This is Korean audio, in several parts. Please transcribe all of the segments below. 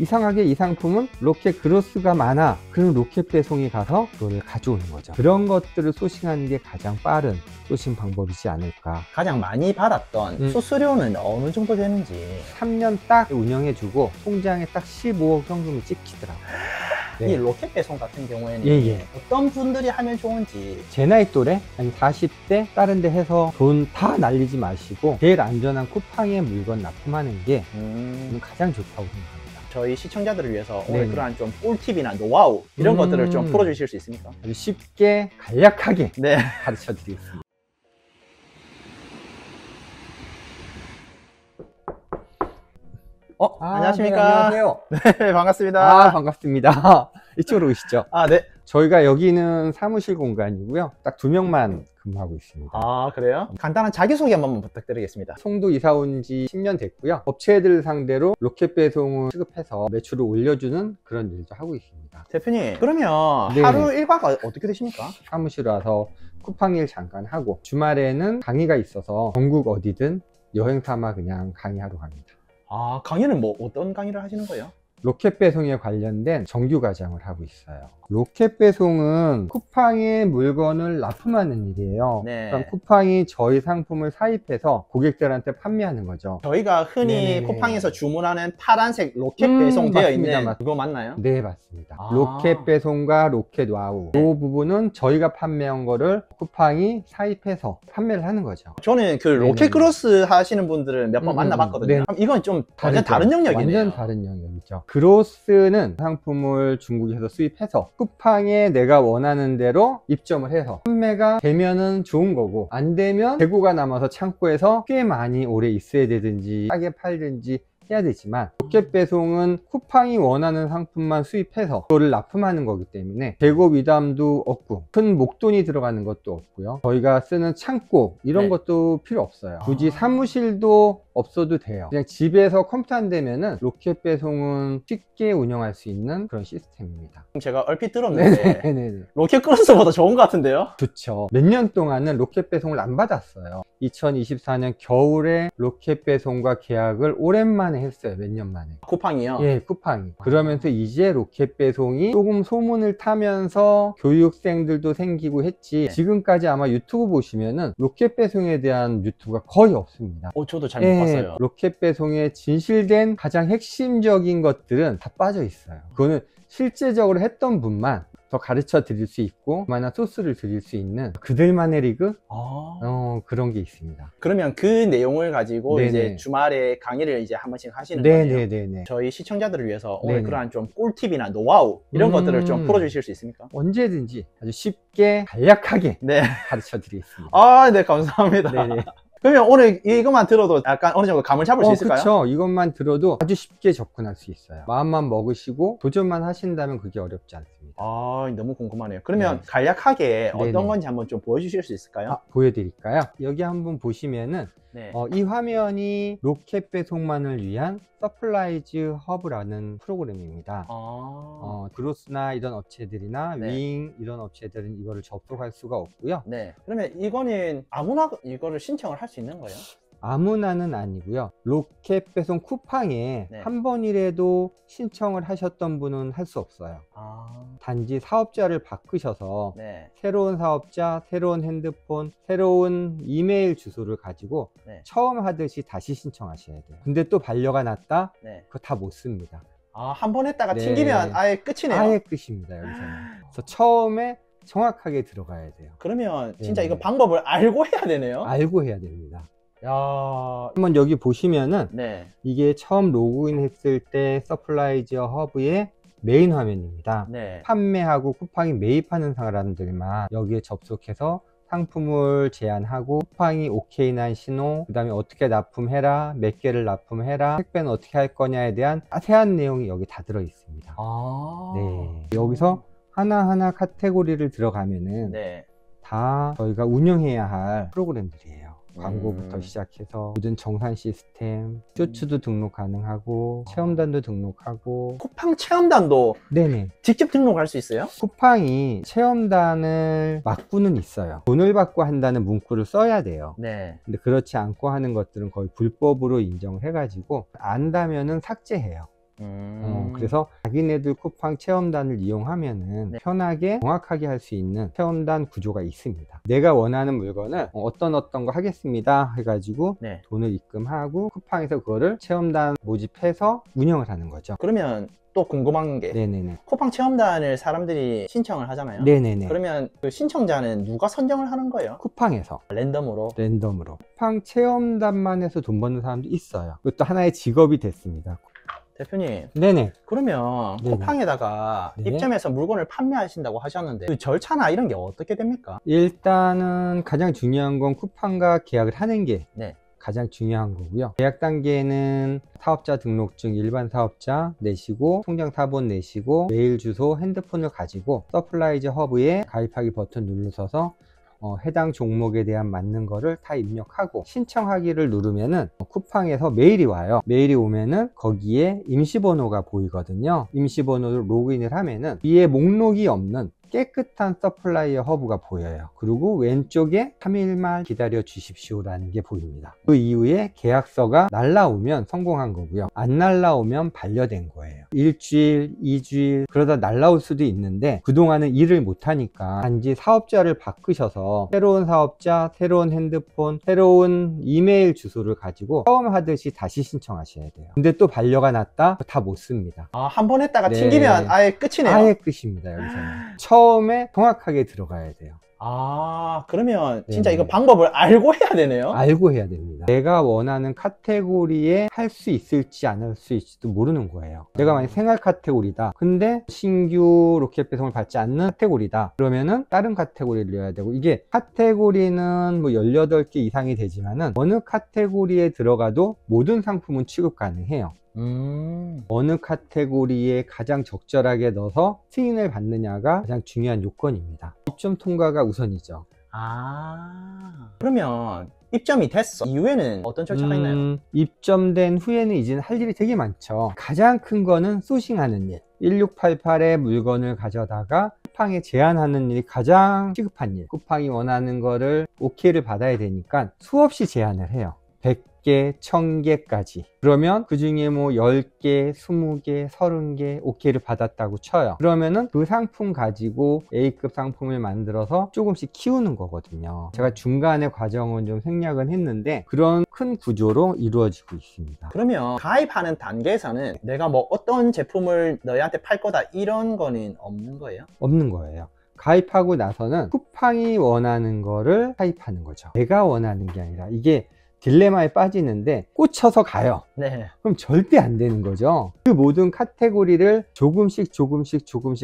이상하게 이 상품은 로켓 그로스가 많아. 그럼 로켓 배송이 가서 그거를 가져오는 거죠. 그런 것들을 소싱하는 게 가장 빠른 소싱 방법이지 않을까. 가장 많이 받았던 수수료는 어느 정도 되는지. 3년 딱 운영해주고 통장에 딱 15억 현금이 찍히더라고요. 네. 이 로켓 배송 같은 경우에는 어떤 분들이 하면 좋은지. 제 나이 또래 한 40대 다른 데 해서 돈 다 날리지 마시고 제일 안전한 쿠팡에 물건 납품하는 게 저는 가장 좋다고 생각합니다. 저희 시청자들을 위해서 오늘 그러한 좀 꿀팁이나 노하우 이런 것들을 좀 풀어주실 수 있습니까? 아주 쉽게 간략하게 네. 가르쳐 드리겠습니다. 안녕하십니까? 네, 안녕하세요. 네, 반갑습니다. 반갑습니다. 이쪽으로 오시죠. 네. 저희가 여기는 사무실 공간이고요. 딱 2명만 근무하고 있습니다. 그래요? 간단한 자기소개 한번 부탁드리겠습니다. 송도 이사 온 지 10년 됐고요. 업체들 상대로 로켓 배송을 취급해서 매출을 올려주는 그런 일도 하고 있습니다. 대표님, 그러면 네. 하루 일과가 어떻게 되십니까? 사무실 와서 쿠팡 일 잠깐 하고 주말에는 강의가 있어서 전국 어디든 여행 삼아 그냥 강의하러 갑니다. 강의는 뭐 어떤 강의를 하시는 거예요? 로켓 배송에 관련된 정규 과정을 하고 있어요. 로켓 배송은 쿠팡에 물건을 납품하는 일이에요. 네. 그럼 쿠팡이 저희 상품을 사입해서 고객들한테 판매하는 거죠. 저희가 흔히 네네. 쿠팡에서 주문하는 파란색 로켓 배송되어 맞습니다. 있는 그거 맞나요? 네, 맞습니다. 로켓 배송과 로켓 와우 이 부분은 저희가 판매한 거를 쿠팡이 사입해서 판매를 하는 거죠. 저는 그 로켓 크로스 하시는 분들을 몇 번 만나봤거든요. 네. 이건 좀 완전 다른 영역이네요. 완전 다른 영역이죠. 그로스는 상품을 중국에서 수입해서 쿠팡에 내가 원하는 대로 입점을 해서 판매가 되면은 좋은 거고 안 되면 재고가 남아서 창고에서 꽤 많이 오래 있어야 되든지 싸게 팔든지 해야 되지만 로켓 배송은 쿠팡이 원하는 상품만 수입해서 그거를 납품하는 거기 때문에 재고 위담도 없고 큰 목돈이 들어가는 것도 없고요. 저희가 쓰는 창고 이런 것도 필요 없어요. 굳이 사무실도 없어도 돼요. 그냥 집에서 컴퓨터 안 되면은 로켓 배송은 쉽게 운영할 수 있는 그런 시스템입니다. 제가 얼핏 들었는데 네네네. 로켓 크로스보다 좋은 것 같은데요? 좋죠. 몇 년 동안은 로켓 배송을 안 받았어요. 2024년 겨울에 로켓 배송과 계약을 오랜만에 했어요. 몇 년 만에. 쿠팡이요? 예, 쿠팡이. 그러면서 이제 로켓 배송이 조금 소문을 타면서 교육생들도 생기고 했지 지금까지 아마 유튜브 보시면은 로켓 배송에 대한 유튜브가 거의 없습니다. 저도 잘 못 봤어요. 로켓 배송에 진실된 가장 핵심적인 것들은 다 빠져 있어요. 그거는 실제적으로 했던 분만 더 가르쳐 드릴 수 있고 그만한 소스를 드릴 수 있는 그들만의 리그? 그런 게 있습니다. 그러면 그 내용을 가지고 네네. 이제 주말에 강의를 이제 한 번씩 하시는 거예요? 네네네. 저희 시청자들을 위해서 오늘 네네. 그러한 좀 꿀팁이나 노하우 이런 것들을 좀 풀어주실 수 있습니까? 언제든지 아주 쉽게 간략하게 네. 가르쳐 드리겠습니다. 네, 감사합니다. 네네. 그러면 오늘 이것만 들어도 약간 어느 정도 감을 잡을 수 있을까요? 그렇죠. 이것만 들어도 아주 쉽게 접근할 수 있어요. 마음만 먹으시고 도전만 하신다면 그게 어렵지 않습니다. 너무 궁금하네요. 그러면 간략하게 어떤 네네. 건지 한번 좀 보여주실 수 있을까요? 보여드릴까요? 여기 한번 보시면은 네. 이 화면이 로켓 배송만을 위한 서플라이즈 허브라는 프로그램입니다. 그로스나 이런 업체들이나 네. 윙 이런 업체들은 이거를 접속할 수가 없고요. 네. 그러면 이거는 아무나 이거를 신청을 할 수 있는 거예요? 아무나는 아니고요. 로켓 배송 쿠팡에 네. 한 번이라도 신청을 하셨던 분은 할 수 없어요. 단지 사업자를 바꾸셔서 네. 새로운 사업자, 새로운 핸드폰, 새로운 이메일 주소를 가지고 네. 처음 하듯이 다시 신청하셔야 돼요. 근데 또 반려가 났다? 네. 그거 다 못 씁니다. 한 번 했다가 네. 튕기면 아예 끝이네요. 아예 끝입니다, 여기서는. 그래서 처음에 정확하게 들어가야 돼요. 그러면 진짜 네. 이거 방법을 알고 해야 되네요. 알고 해야 됩니다. 야, 한번 여기 보시면은 네. 이게 처음 로그인 했을 때 서플라이즈 허브의 메인 화면입니다. 네. 판매하고 쿠팡이 매입하는 사람들만 여기에 접속해서 상품을 제안하고 쿠팡이 오케이 난 신호, 그 다음에 어떻게 납품해라, 몇 개를 납품해라, 택배는 어떻게 할 거냐에 대한 자세한 내용이 여기 다 들어 있습니다. 네. 여기서 하나하나 카테고리를 들어가면은 네. 다 저희가 운영해야 할 프로그램들이에요. 광고부터 시작해서 모든 정산 시스템, 쇼츠도 등록 가능하고 체험단도 등록하고. 쿠팡 체험단도 네네. 직접 등록할 수 있어요? 쿠팡이 체험단을 막고는 있어요. 돈을 받고 한다는 문구를 써야 돼요. 네. 근데 그렇지 않고 하는 것들은 거의 불법으로 인정을 해가지고 안다면은 삭제해요. 그래서 자기네들 쿠팡 체험단을 이용하면은 네. 편하게 정확하게 할 수 있는 체험단 구조가 있습니다. 내가 원하는 물건을 어떤 거 하겠습니다 해가지고 네. 돈을 입금하고 쿠팡에서 그거를 체험단 모집해서 운영을 하는 거죠. 그러면 또 궁금한 게 네네네. 쿠팡 체험단을 사람들이 신청을 하잖아요. 네네네. 그러면 그 신청자는 누가 선정을 하는 거예요? 쿠팡에서 랜덤으로? 랜덤으로. 쿠팡 체험단만 해서 돈 버는 사람도 있어요. 그것도 하나의 직업이 됐습니다. 대표님, 네네. 그러면 네네. 쿠팡에다가 네. 입점해서 물건을 판매하신다고 하셨는데 그 절차나 이런 게 어떻게 됩니까? 일단은 가장 중요한 건 쿠팡과 계약을 하는 게 네. 가장 중요한 거고요. 계약 단계는 사업자 등록증 일반 사업자 내시고 통장 사본 내시고 메일 주소 핸드폰을 가지고 서플라이즈 허브에 가입하기 버튼 누르셔서 해당 종목에 대한 맞는 거를 다 입력하고 신청하기를 누르면은 쿠팡에서 메일이 와요. 메일이 오면은 거기에 임시번호가 보이거든요. 임시번호를 로그인을 하면은 위에 목록이 없는 깨끗한 서플라이어 허브가 보여요. 그리고 왼쪽에 3일만 기다려 주십시오 라는 게 보입니다. 그 이후에 계약서가 날라오면 성공한 거고요. 안 날라오면 반려된 거예요. 일주일, 2주일 그러다 날라올 수도 있는데 그동안은 일을 못하니까 단지 사업자를 바꾸셔서 새로운 사업자, 새로운 핸드폰, 새로운 이메일 주소를 가지고 처음 하듯이 다시 신청하셔야 돼요. 근데 또 반려가 났다? 다 못 씁니다. 아, 한 번 했다가 네. 튕기면 아예 끝이네요. 아예 끝입니다. 여기서는 처음에 정확하게 들어가야 돼요. 아, 그러면 진짜 네네. 이거 방법을 알고 해야 되네요? 알고 해야 됩니다. 내가 원하는 카테고리에 할 수 있을지 안 할 수 있을지도 모르는 거예요. 내가 만약 생활 카테고리다. 근데 신규 로켓 배송을 받지 않는 카테고리다. 그러면은 다른 카테고리를 넣어야 되고, 이게 카테고리는 뭐 18개 이상이 되지만은 어느 카테고리에 들어가도 모든 상품은 취급 가능해요. 어느 카테고리에 가장 적절하게 넣어서 승인을 받느냐가 가장 중요한 요건입니다. 입점 통과가 우선이죠. 아, 그러면 입점이 됐어. 이후에는 어떤 절차가 있나요? 입점된 후에는 이제는 할 일이 되게 많죠. 가장 큰 거는 소싱하는 일. 1688에 물건을 가져다가 쿠팡에 제안하는 일이 가장 시급한 일. 쿠팡이 원하는 거를 오케이를 받아야 되니까 수없이 제안을 해요. 100개, 1000개까지. 그러면 그 중에 뭐 10개, 20개, 30개 오케이를 받았다고 쳐요. 그러면은 그 상품 가지고 A급 상품을 만들어서 조금씩 키우는 거거든요. 제가 중간에 과정은 좀 생략은 했는데 그런 큰 구조로 이루어지고 있습니다. 그러면 가입하는 단계에서는 내가 뭐 어떤 제품을 너희한테 팔 거다 이런 거는 없는 거예요? 없는 거예요. 가입하고 나서는 쿠팡이 원하는 거를 타입하는 거죠. 내가 원하는 게 아니라 이게 딜레마에 빠지는데 꽂혀서 가요. 네. 그럼 절대 안 되는 거죠. 그 모든 카테고리를 조금씩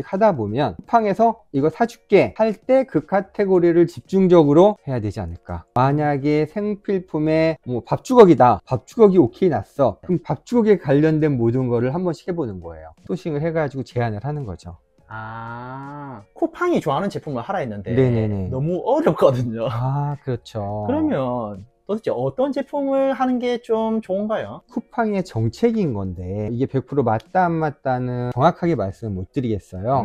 하다 보면 쿠팡에서 이거 사줄게 할 때 그 카테고리를 집중적으로 해야 되지 않을까. 만약에 생필품에 뭐 밥주걱이다. 밥주걱이 오케이 났어. 그럼 밥주걱에 관련된 모든 거를 한 번씩 해보는 거예요. 소싱을 해가지고 제안을 하는 거죠. 아, 쿠팡이 좋아하는 제품을 하라 했는데 네네네. 너무 어렵거든요. 아, 그렇죠. 그러면 도대체 어떤 제품을 하는 게 좀 좋은가요? 쿠팡의 정책인 건데 이게 100% 맞다 안 맞다는 정확하게 말씀을 못 드리겠어요.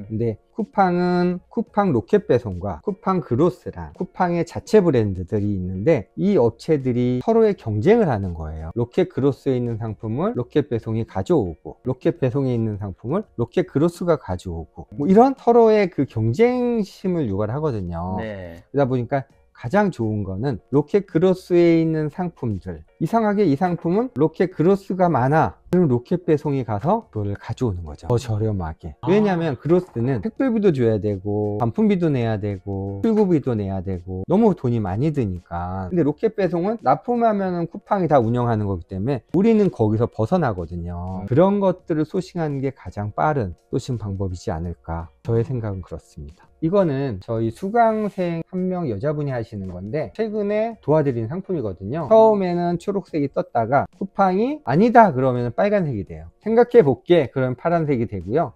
근데 쿠팡은 쿠팡 로켓 배송과 쿠팡 그로스랑 쿠팡의 자체 브랜드들이 있는데 이 업체들이 서로의 경쟁을 하는 거예요. 로켓 그로스에 있는 상품을 로켓 배송이 가져오고 로켓 배송에 있는 상품을 로켓 그로스가 가져오고 뭐 이런 서로의 그 경쟁심을 유발을 하거든요. 네. 그러다 보니까 가장 좋은 거는 로켓 그로스에 있는 상품들, 이상하게 이 상품은 로켓 그로스가 많아. 그럼 로켓 배송이 가서 그걸 가져오는 거죠. 더 저렴하게. 왜냐하면 그로스는 택배비도 줘야 되고 반품비도 내야 되고 출고비도 내야 되고 너무 돈이 많이 드니까. 근데 로켓 배송은 납품하면 쿠팡이 다 운영하는 거기 때문에 우리는 거기서 벗어나거든요. 그런 것들을 소싱하는 게 가장 빠른 소싱 방법이지 않을까. 저의 생각은 그렇습니다. 이거는 저희 수강생 한 명 여자분이 하시는 건데 최근에 도와드린 상품이거든요. 처음에는 초록색이 떴다가 쿠팡이 아니다 그러면 빨간색이 돼요. 생각해 볼게 그러면 파란색이 되고요.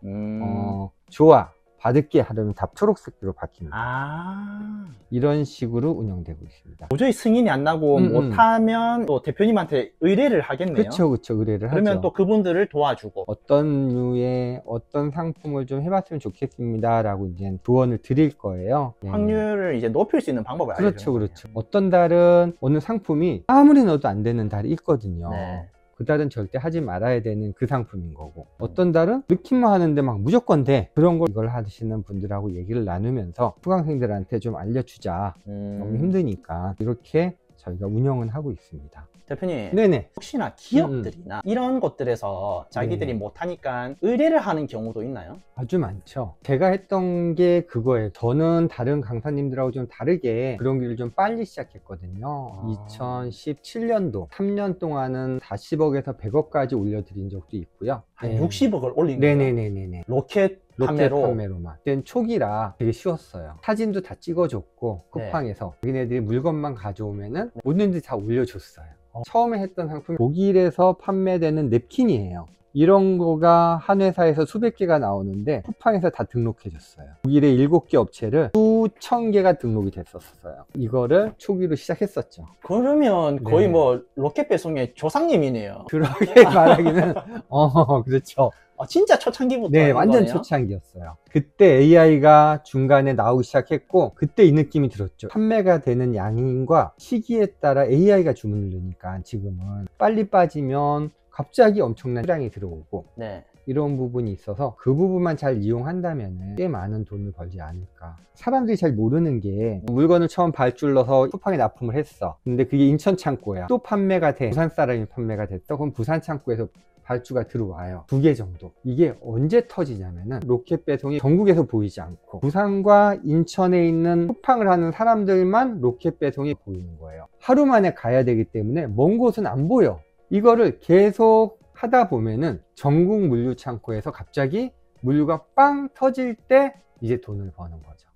좋아 받을게 하려면 다 초록색으로 바뀝니다. 아, 이런 식으로 운영되고 있습니다. 도저히 승인이 안 나고 못하면 또 대표님한테 의뢰를 하겠네요. 그렇죠, 의뢰를 그러면 하죠. 또 그분들을 도와주고 어떤 류의 어떤 상품을 좀 해봤으면 좋겠습니다 라고 이제 조언을 드릴 거예요. 네. 확률을 이제 높일 수 있는 방법을 그렇죠, 알려주는 그렇죠. 어떤 달은 어느 상품이 아무리 넣어도 안 되는 달이 있거든요. 네. 그 달은 절대 하지 말아야 되는 그 상품인 거고, 어떤 달은 느낌만 하는데 막 무조건 돼, 그런 거 이걸 하시는 분들하고 얘기를 나누면서 수강생들한테 좀 알려주자. 너무 힘드니까 이렇게 저희가 운영은 하고 있습니다. 대표님, 네네. 혹시나 기업들이나 이런 곳들에서 자기들이 네. 못하니까 의뢰를 하는 경우도 있나요? 아주 많죠. 제가 했던 게 그거예요. 저는 다른 강사님들하고 좀 다르게 그런 길을 좀 빨리 시작했거든요. 2017년도 3년 동안은 40억에서 100억까지 올려드린 적도 있고요. 한 네. 60억을 올린 거예요? 네네네네네. 로켓 로켓 판매로? 판매로만. 그땐 초기라 되게 쉬웠어요. 사진도 다 찍어줬고 쿠팡에서 자기네들이 물건만 가져오면은 뭐든지 다 올려줬어요. 처음에 했던 상품이 독일에서 판매되는 냅킨이에요. 이런 거가 한 회사에서 수백 개가 나오는데 쿠팡에서 다 등록해줬어요. 독일의 7개 업체를 수천 개가 등록이 됐었어요. 이거를 초기로 시작했었죠. 그러면 거의 네. 뭐 로켓 배송의 조상님이네요. 그렇게 말하기는 그렇죠. 진짜 초창기부터 네, 하는 완전 거네요? 초창기였어요. 그때 AI가 중간에 나오기 시작했고, 그때 이 느낌이 들었죠. 판매가 되는 양과 시기에 따라 AI가 주문을 넣으니까 지금은 빨리 빠지면 갑자기 엄청난 수량이 들어오고, 네. 이런 부분이 있어서 그 부분만 잘 이용한다면 꽤 많은 돈을 벌지 않을까. 사람들이 잘 모르는 게, 물건을 처음 발주를 쿠팡에 납품을 했어. 근데 그게 인천 창고야. 또 판매가 돼. 부산 사람이 판매가 됐어. 그럼 부산 창고에서 발주가 들어와요. 2개 정도. 이게 언제 터지냐면은 로켓 배송이 전국에서 보이지 않고 부산과 인천에 있는 쿠팡을 하는 사람들만 로켓 배송이 보이는 거예요. 하루 만에 가야 되기 때문에 먼 곳은 안 보여. 이거를 계속 하다 보면은 전국 물류 창고에서 갑자기 물류가 빵 터질 때 이제 돈을 버는 거죠.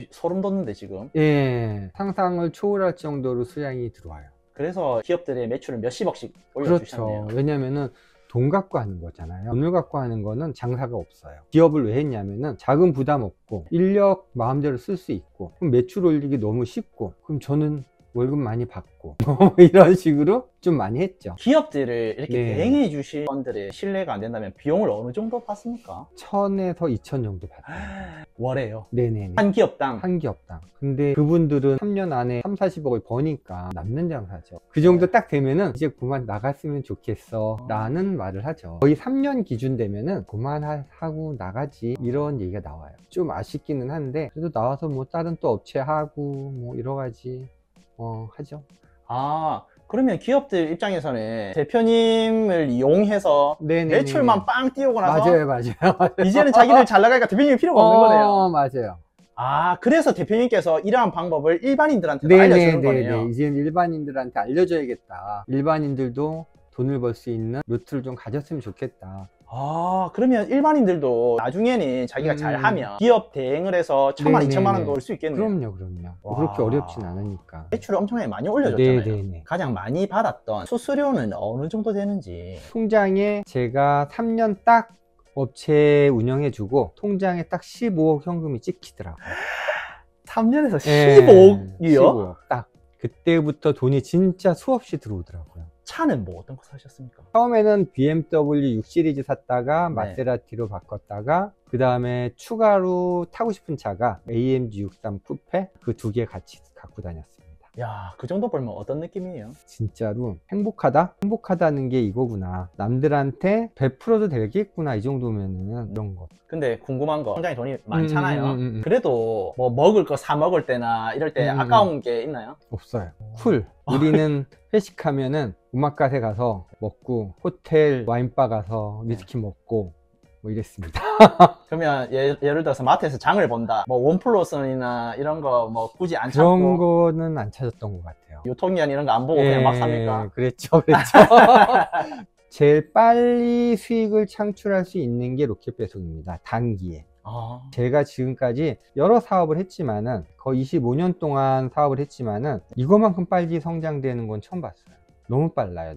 소름 돋는데 지금. 예, 상상을 초월할 정도로 수량이 들어와요. 그래서 기업들의 매출을 몇십억씩 올려주셨네요. 그렇죠. 왜냐면은 돈 갖고 하는 거잖아요. 돈을 갖고 하는 거는 장사가 없어요. 기업을 왜 했냐면은 자금 부담 없고 인력 마음대로 쓸 수 있고, 그럼 매출 올리기 너무 쉽고, 그럼 저는 월급 많이 받고 이런 식으로 좀 많이 했죠. 기업들을 이렇게 네. 대행해 주신 분들의 신뢰가 안 된다면 비용을 어느 정도 받습니까? 1000에서 2000 정도 받아요. 월에요. 네네네. 한 기업당. 한 기업당. 근데 그분들은 3년 안에 3, 40억을 버니까 남는 장사죠. 그 정도 딱 되면은 이제 그만 나갔으면 좋겠어 라는 말을 하죠. 거의 3년 기준 되면은 그만하고 나가지, 이런 얘기가 나와요. 좀 아쉽기는 한데, 그래도 나와서 뭐 다른 또 업체 하고 뭐 여러 가지 하죠. 그러면 기업들 입장에서는 대표님을 이용해서 네네네. 매출만 빵 띄우고 나서 맞아요. 이제는 자기들 잘 나가니까 대표님이 필요가 없는 거네요. 맞아요. 그래서 대표님께서 이러한 방법을 일반인들한테도 알려주는 거네요. 이제는 일반인들한테 알려줘야겠다. 일반인들도 돈을 벌 수 있는 루트를 좀 가졌으면 좋겠다. 그러면 일반인들도 나중에는 자기가 잘하면 기업 대행을 해서 1000만, 2000만 원도 올 수 있겠네요. 그럼요. 그렇게 어렵진 않으니까. 매출을 엄청나게 많이 올려줬잖아요. 네네네. 가장 많이 받았던 수수료는 어느 정도 되는지. 통장에 제가 3년 딱 업체 운영해주고 통장에 딱 15억 현금이 찍히더라고요. 3년에서 네, 15억이요? 15억 딱. 그때부터 돈이 진짜 수없이 들어오더라고요. 차는 뭐 어떤 거 사셨습니까? 처음에는 BMW 6 시리즈 샀다가 네. 마세라티로 바꿨다가, 그 다음에 추가로 타고 싶은 차가 AMG 63 쿠페, 그 2개 같이 갖고 다녔습니다. 야, 그 정도 벌면 어떤 느낌이에요? 진짜로 행복하다는 게 이거구나, 남들한테 베풀어도 되겠구나, 이 정도면은. 이런 거. 근데 궁금한 거, 통장에 돈이 많잖아요. 그래도 뭐 먹을 거 사 먹을 때나 이럴 때 아까운 게 있나요? 없어요. 쿨. 우리는 회식하면은 오마카세 가서 먹고, 호텔 와인바 가서 위스키 먹고 뭐 이랬습니다. 그러면 예를 들어서 마트에서 장을 본다, 뭐 원플러스나 이런 거 뭐 굳이 안 그런 찾고 거는 안 찾았던 것 같아요. 유통기한 이런 거 안 보고 그냥 막 삽니까? 그랬죠. 제일 빨리 수익을 창출할 수 있는 게 로켓 배송입니다. 단기에. 제가 지금까지 여러 사업을 했지만은, 거의 25년 동안 사업을 했지만은 이거만큼 빨리 성장되는 건 처음 봤어요. 너무 빨라요.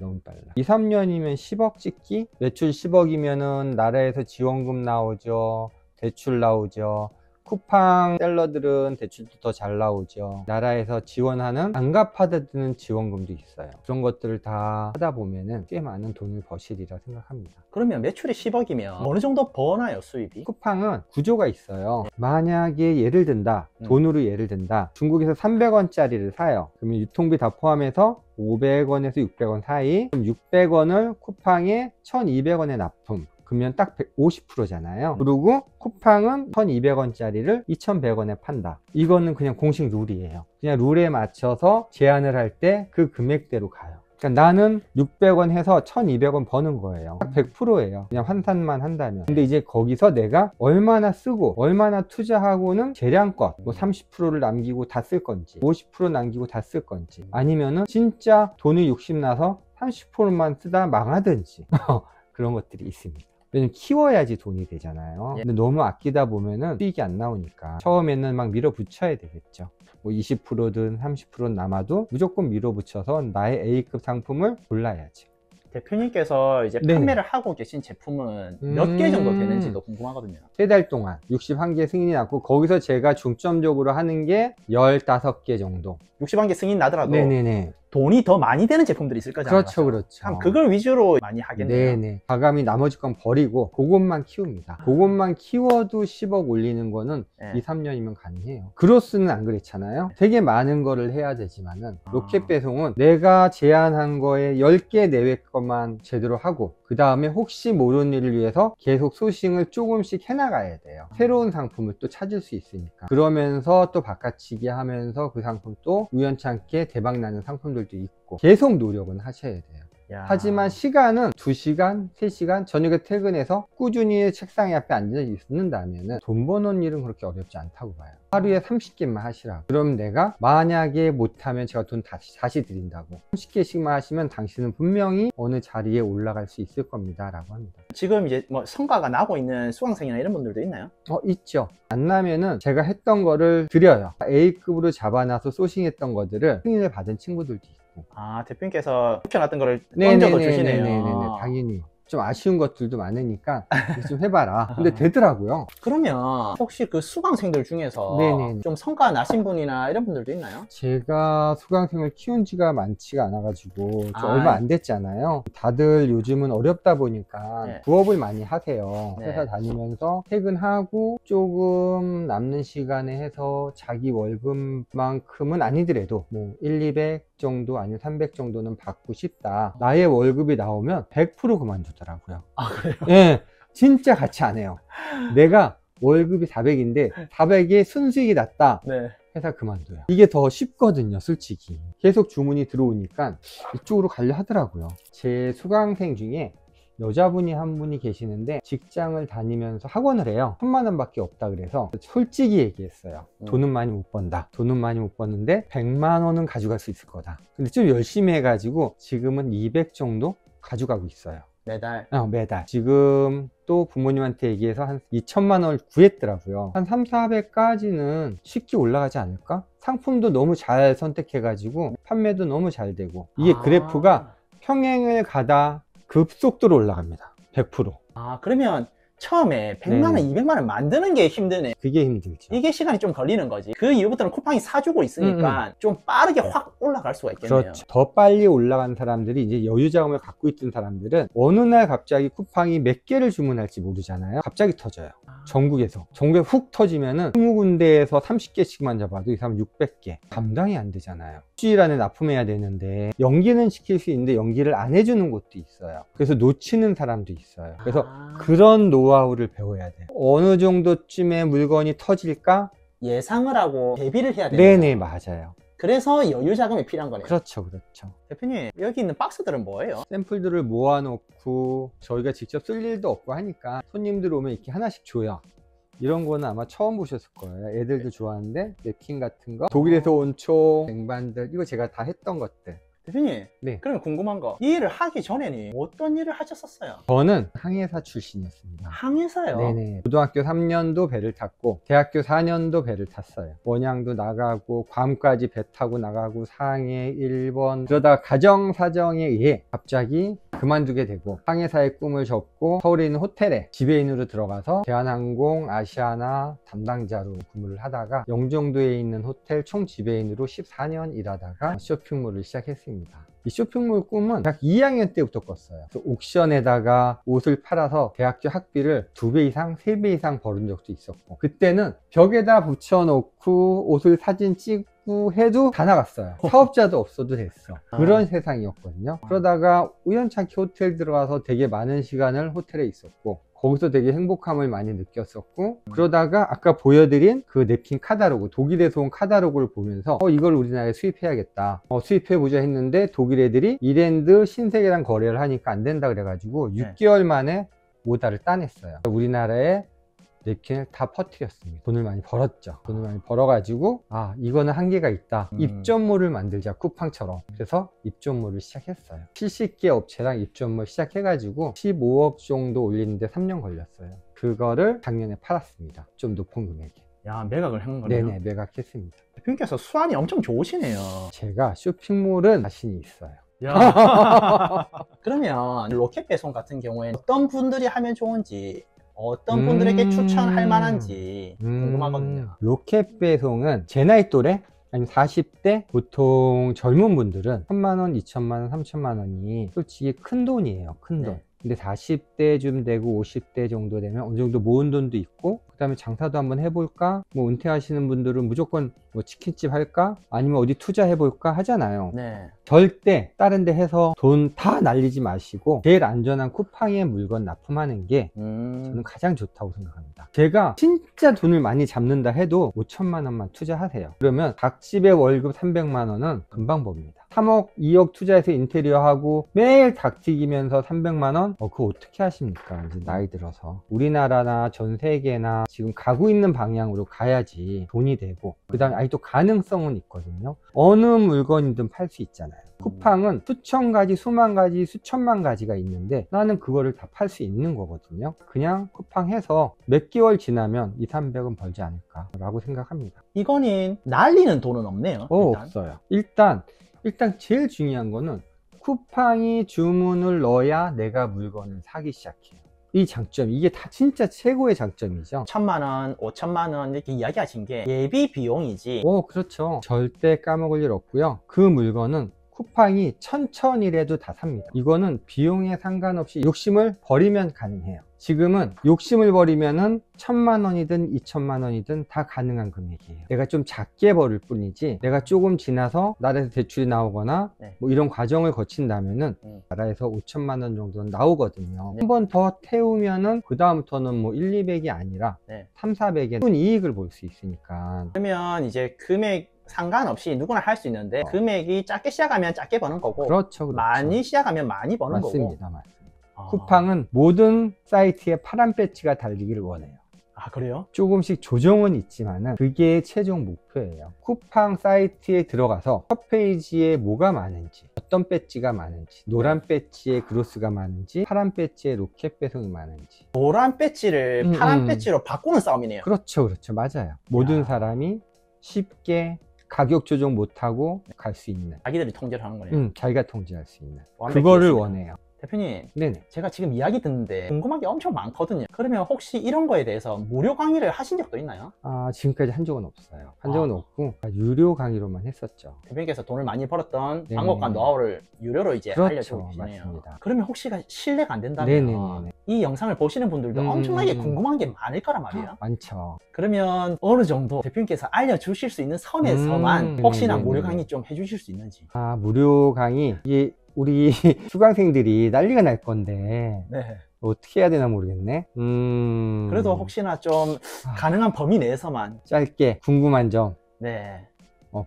2, 3년이면 10억 찍기? 매출 10억이면은 나라에서 지원금 나오죠, 대출 나오죠. 쿠팡 셀러들은 대출도 더 잘 나오죠. 나라에서 지원하는 안 갚아드는 지원금도 있어요. 그런 것들을 다 하다 보면은 꽤 많은 돈을 버시리라 생각합니다. 그러면 매출이 10억이면 어느 정도 버나요, 수입이? 쿠팡은 구조가 있어요. 만약에 예를 든다, 돈으로 예를 든다, 중국에서 300원짜리를 사요. 그러면 유통비 다 포함해서 500원에서 600원 사이, 그럼 600원을 쿠팡에 1200원에 납품. 그러면 딱 50%잖아요. 그리고 쿠팡은 1200원짜리를 2100원에 판다. 이거는 그냥 공식 룰이에요. 그냥 룰에 맞춰서 제한을 할 때 그 금액대로 가요. 그러니까 나는 600원 해서 1200원 버는 거예요. 딱 100%예요. 그냥 환산만 한다면. 근데 이제 거기서 내가 얼마나 쓰고 얼마나 투자하고는 재량껏 뭐 30%를 남기고 다 쓸 건지 50% 남기고 다 쓸 건지 아니면은 진짜 돈이 욕심나서 30%만 쓰다 망하든지 그런 것들이 있습니다. 왜냐면 키워야지 돈이 되잖아요. 근데 너무 아끼다 보면은 수익이 안 나오니까 처음에는 막 밀어붙여야 되겠죠. 뭐 20%든 30%는 남아도 무조건 밀어붙여서 나의 A급 상품을 골라야지. 대표님께서 이제 네네. 판매를 하고 계신 제품은 몇 개 정도 되는지도 궁금하거든요. 3달 동안 61개 승인이 났고 거기서 제가 중점적으로 하는 게 15개 정도. 60만 개 승인 나더라도 네네네. 돈이 더 많이 되는 제품들이 있을 거잖아요. 그렇죠, 그렇죠. 참 그걸 위주로 많이 하겠네요. 네네. 과감히 나머지 건 버리고 그것만 키웁니다. 그것만 키워도 10억 올리는 거는 네. 2, 3년이면 가능해요. 그로스는 안 그랬잖아요. 되게 많은 거를 해야 되지만은 로켓 배송은 내가 제안한 거에 10개 내외 것만 제대로 하고 그 다음에 혹시 모르는 일을 위해서 계속 소싱을 조금씩 해나가야 돼요. 새로운 상품을 또 찾을 수 있으니까. 그러면서 또 바꿔치기 하면서 그 상품 또 우연찮게 대박나는 상품들도 있고 계속 노력은 하셔야 돼요. 야. 하지만 시간은 2시간, 3시간 저녁에 퇴근해서 꾸준히 책상에 앞에 앉아 있는다면 돈 버는 일은 그렇게 어렵지 않다고 봐요. 하루에 30개만 하시라고. 그럼 내가 만약에 못하면 제가 돈 다시 드린다고. 30개씩만 하시면 당신은 분명히 어느 자리에 올라갈 수 있을 겁니다 라고 합니다. 지금 이제 뭐 성과가 나고 있는 수강생이나 이런 분들도 있나요? 있죠. 안 나면은 제가 했던 거를 드려요. A급으로 잡아놔서 소싱했던 것들을 승인을 받은 친구들도 있고. 아, 대표님께서 시켜놨던 거를 던져도 주시네요. 네네네. 당연히. 좀 아쉬운 것들도 많으니까 좀 해봐라. 근데 되더라고요. 그러면 혹시 그 수강생들 중에서 네네네. 좀 성과 나신 분이나 이런 분들도 있나요? 제가 수강생을 키운 지가 많지가 않아가지고 좀 얼마 안 됐잖아요. 다들 요즘은 어렵다 보니까 네. 부업을 많이 하세요. 네. 회사 다니면서 퇴근하고 조금 남는 시간에 해서 자기 월급만큼은 아니더라도 뭐 1, 200 정도 아니면 300 정도는 받고 싶다. 나의 월급이 나오면 100% 그만두더라고요. 아, 그래요? 예, 진짜 같이 안 해요. 내가 월급이 400인데 400에 순수익이 났다. 네. 회사 그만둬요. 이게 더 쉽거든요, 솔직히. 계속 주문이 들어오니까 이쪽으로 가려 하더라고요. 제 수강생 중에 여자분이 한 분이 계시는데 직장을 다니면서 학원을 해요. 1000만 원 밖에 없다 그래서 솔직히 얘기했어요. 돈은 많이 못 번다. 돈은 많이 못 버는데 100만 원은 가져갈 수 있을 거다. 근데 좀 열심히 해가지고 지금은 200 정도 가져가고 있어요. 매달. 매달. 지금 또 부모님한테 얘기해서 한 2천만 원을 구했더라고요. 한 3, 400까지는 쉽게 올라가지 않을까? 상품도 너무 잘 선택해가지고 판매도 너무 잘 되고 이게 그래프가 평행을 가다 급속도로 올라갑니다. 100%. 아, 그러면 처음에 100만 원, 200만 원 만드는 게 힘드네. 그게 힘들죠. 이게 시간이 좀 걸리는 거지. 그 이후부터는 쿠팡이 사주고 있으니까 좀 빠르게 확 올라갈 수가 있겠네요. 그렇죠. 더 빨리 올라간 사람들이 이제 여유 자금을 갖고 있던 사람들은 어느 날 갑자기 쿠팡이 몇 개를 주문할지 모르잖아요. 갑자기 터져요. 전국에 훅 터지면은 20군데에서 30개씩만 잡아도 이 사람 600개. 감당이 안 되잖아요. 일주일 안에 납품해야 되는데 연기는 시킬 수 있는데 연기를 안 해주는 곳도 있어요. 그래서 놓치는 사람도 있어요. 그래서 그런 노하우를 배워야 돼요. 어느 정도쯤에 물건이 터질까? 예상을 하고 대비를 해야 돼요. 네네, 맞아요. 그래서 여유 자금이 필요한 거네요. 그렇죠, 그렇죠. 대표님, 여기 있는 박스들은 뭐예요? 샘플들을 모아놓고 저희가 직접 쓸 일도 없고 하니까 손님들 오면 이렇게 하나씩 줘요. 이런 거는 아마 처음 보셨을 거예요. 애들도 좋아하는데 냅킨 같은 거, 독일에서 온 총, 쟁반들, 이거 제가 다 했던 것들. 대표님, 네. 그러면 궁금한 거, 이 일을 하기 전에는 어떤 일을 하셨었어요? 저는 항해사 출신이었습니다. 항해사요? 네네. 고등학교 3년도 배를 탔고 대학교 4년도 배를 탔어요. 원양도 나가고 괌까지 배 타고 나가고 상해, 일본, 그러다가 가정 사정에 의해 갑자기 그만두게 되고 항해사의 꿈을 접고 서울에 있는 호텔에 지배인으로 들어가서 대한항공 아시아나 담당자로 근무를 하다가 영종도에 있는 호텔 총 지배인으로 14년 일하다가 쇼핑몰을 시작했습니다. 이 쇼핑몰 꿈은 대학 2학년 때부터 꿨어요. 옥션에다가 옷을 팔아서 대학교 학비를 2배 이상, 3배 이상 벌은 적도 있었고, 그때는 벽에다 붙여놓고 옷을 사진 찍고 해도 다 나갔어요. 사업자도 없어도 됐어. 그런 세상이었거든요. 그러다가 우연찮게 호텔 들어가서 되게 많은 시간을 호텔에 있었고, 거기서 되게 행복함을 많이 느꼈었고, 그러다가 아까 보여드린 그 냅킨 카다로그, 독일에서 온 카다로그를 보면서 이걸 우리나라에 수입해야겠다, 수입해보자 했는데 독일 애들이 이랜드 신세계랑 거래를 하니까 안 된다 그래가지고 6개월 만에 오다를 따냈어요. 우리나라에 냅킨을 다 퍼뜨렸습니다. 돈을 많이 벌었죠. 돈을 많이 벌어가지고 이거는 한계가 있다, 입점몰을 만들자, 쿠팡처럼. 그래서 입점몰을 시작했어요. 70개 업체랑 입점몰 시작해가지고 15억 정도 올리는데 3년 걸렸어요. 그거를 작년에 팔았습니다. 좀 높은 금액에. 야, 매각을 한 거네요? 네네, 매각했습니다. 대표님께서 수완이 엄청 좋으시네요. 제가 쇼핑몰은 자신이 있어요. 야. 그러면 로켓 배송 같은 경우에 어떤 분들이 하면 좋은지, 어떤 분들에게 추천할 만한지 궁금하거든요. 로켓 배송은 제 나이 또래, 아니면 40대, 보통 젊은 분들은 1,000,000원, 2,000,000원, 3,000,000원이 솔직히 큰 돈이에요. 큰 돈. 근데 40대쯤 되고 50대 정도 되면 어느 정도 모은 돈도 있고, 그 다음에 장사도 한번 해볼까, 뭐 은퇴하시는 분들은 무조건 뭐 치킨집 할까, 아니면 어디 투자해볼까 하잖아요. 네. 절대 다른 데 해서 돈 다 날리지 마시고 제일 안전한 쿠팡에 물건 납품하는 게 저는 가장 좋다고 생각합니다. 제가 진짜 돈을 많이 잡는다 해도 5천만 원만 투자하세요. 그러면 닭집의 월급 300만 원은 금방 법니다. 3억, 2억 투자해서 인테리어 하고 매일 닭 튀기면서 300만 원? 그거 어떻게 하십니까? 이제 나이 들어서. 우리나라나 전 세계나 지금 가고 있는 방향으로 가야지 돈이 되고, 그 다음에 아직도 가능성은 있거든요. 어느 물건이든 팔 수 있잖아요. 쿠팡은 수천 가지, 수만 가지, 수천만 가지가 있는데 나는 그거를 다 팔 수 있는 거거든요. 그냥 쿠팡 해서 몇 개월 지나면 2, 300은 벌지 않을까 라고 생각합니다. 이거는 날리는 돈은 없네요. 일단. 없어요. 일단 제일 중요한 거는 쿠팡이 주문을 넣어야 내가 물건을 사기 시작해요. 이 장점, 이게 다 진짜 최고의 장점이죠. 1,000만 원, 5천만 원 이렇게 이야기하신 게 예비 비용이지. 그렇죠. 절대 까먹을 일 없고요. 그 물건은 쿠팡이 천천히라도 다 삽니다. 이거는 비용에 상관없이 욕심을 버리면 가능해요. 지금은 욕심을 버리면은 1,000만 원이든 2,000만 원이든 다 가능한 금액이에요. 내가 좀 작게 벌을 뿐이지, 내가 조금 지나서 나라에서 대출이 나오거나 뭐 이런 과정을 거친다면은 나라에서 5천만 원 정도는 나오거든요. 한 번 더 태우면은 그 다음부터는 뭐 1, 200이 아니라 3, 400의 큰 이익을 볼 수 있으니까. 그러면 이제 금액 상관없이 누구나 할 수 있는데, 금액이 작게 시작하면 작게 버는 거고, 그렇죠. 많이 시작하면 많이 버는 거고. 맞습니다. 쿠팡은 모든 사이트에 파란 배지가 달리기를 원해요. 그래요? 조금씩 조정은 있지만은 그게 최종 목표예요. 쿠팡 사이트에 들어가서 첫 페이지에 뭐가 많은지, 어떤 배지가 많은지, 노란 배지에 그로스가 많은지, 파란 배지에 로켓 배송이 많은지. 노란 배지를 파란 배지로 바꾸는 싸움이네요. 그렇죠. 맞아요. 모든 사람이 쉽게 가격 조정 못하고 갈 수 있는, 자기들이 통제를 하는 거네요. 자기가 통제할 수 있는 그거를 원해요. 대표님, 네네. 제가 지금 이야기 듣는데 궁금한 게 엄청 많거든요. 그러면 혹시 이런 거에 대해서 무료 강의를 하신 적도 있나요? 지금까지 한 적은 없어요. 한 적은 없고 유료 강의로만 했었죠. 대표님께서 돈을 많이 벌었던 방법과 노하우를 유료로 이제 알려주고 계시네요. 맞습니다. 그러면 혹시가 신뢰가 안 된다면 이 영상을 보시는 분들도 엄청나게 궁금한 게 많을 거란 말이에요. 많죠. 그러면 어느 정도 대표님께서 알려주실 수 있는 선에서만 혹시나 무료 강의 좀 해주실 수 있는지. 무료 강의, 이게 우리 수강생들이 난리가 날 건데 어떻게 해야 되나 모르겠네. 그래도 혹시나 좀 가능한 범위 내에서만 짧게 궁금한 점.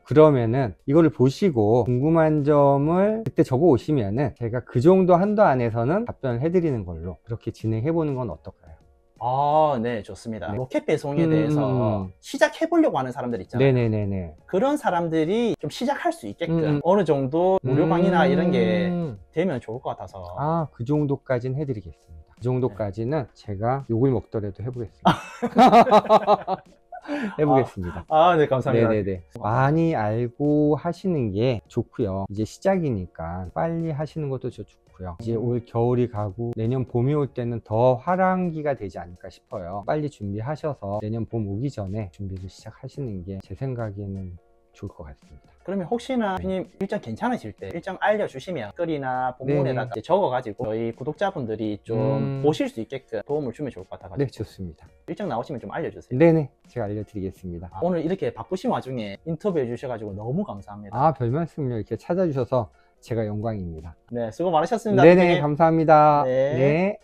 그러면은 이거를 보시고 궁금한 점을 그때 적어 오시면은 제가 그 정도 한도 안에서는 답변을 해드리는 걸로 그렇게 진행해 보는 건 어떨까요? 아, 네, 좋습니다. 로켓 배송에 대해서 시작해보려고 하는 사람들 있잖아요. 네네네네. 그런 사람들이 좀 시작할 수 있게끔 어느 정도 무료 강의나 이런 게 되면 좋을 것 같아서. 아, 그 정도까지는 해드리겠습니다. 그 정도까지는 제가 욕을 먹더라도 해보겠습니다. 해보겠습니다. 네, 감사합니다. 네네네. 많이 알고 하시는 게 좋고요. 이제 시작이니까 빨리 하시는 것도 좋고요. 이제 올 겨울이 가고 내년 봄이 올 때는 더 화랑기가 되지 않을까 싶어요. 빨리 준비하셔서 내년 봄 오기 전에 준비를 시작하시는 게 제 생각에는 좋을 것 같습니다. 그러면 혹시나 대표님 일정 괜찮으실 때 일정 알려주시면 댓글이나 본문에다가 적어가지고 저희 구독자분들이 좀 보실 수 있게끔 도움을 주면 좋을 것 같아가지고. 네, 좋습니다. 일정 나오시면 좀 알려주세요. 네네, 제가 알려드리겠습니다. 오늘 이렇게 바쁘신 와중에 인터뷰해 주셔가지고 너무 감사합니다. 아, 별 말씀을요. 이렇게 찾아주셔서 제가 영광입니다. 네, 수고 많으셨습니다. 네네, 대표님. 감사합니다. 네. 네.